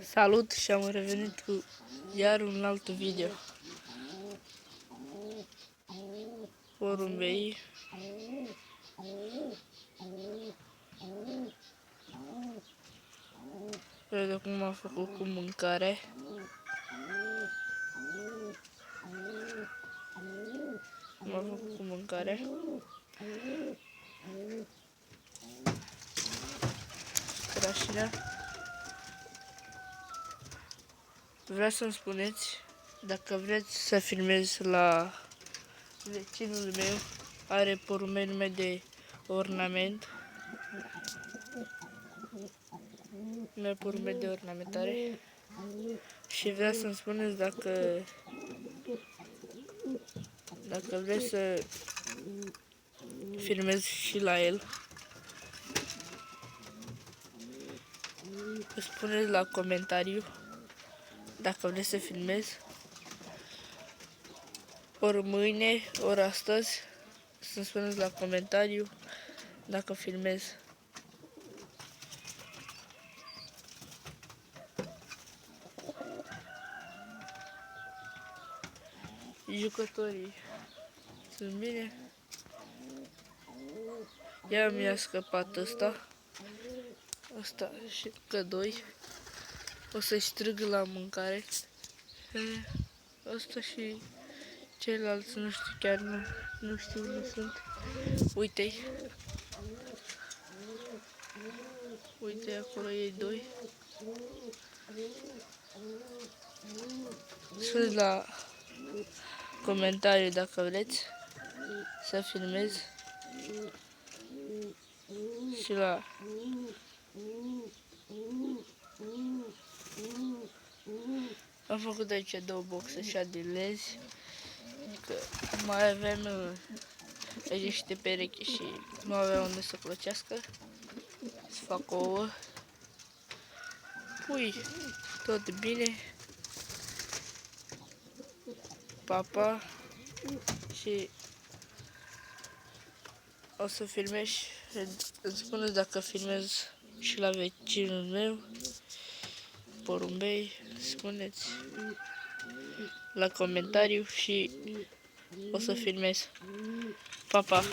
Salut și am revenit cu iar un alt video. Porumbei. Vede cum a făcut cu mâncare. Cum a făcut cu mâncare. Crașina. Vreau să-mi spuneți dacă vreți să filmez la vecinul meu. Are porumbei nume de ornament. Nume porumbei de ornamentare. Și vreau să-mi spuneți dacă vreți să filmez și la el. Îmi spuneți la comentariu dacă vreți să filmez. Ori mâine, ori astăzi. Să-mi spuneți la comentariu dacă filmez. Jucătorii sunt bine. Ia mi-a scăpat ăsta. Asta și încă doi. O să-i strâng la mâncare. Asta și ceilalți nu știu, chiar nu știu unde sunt. Uite-i. Uite acolo ei doi. Scrieți la comentarii dacă vreți să filmez. Și la am făcut aici două boxe așa de lezi. Că mai avem aici niște perechi și nu avea unde să clăcească. Să fac ouă. Pui, tot bine. Papa. Și o să filmez. Îmi spuneți dacă filmez și la vecinul meu. Porumbei. Spuneți la comentariu și o să filmez. Pa, pa!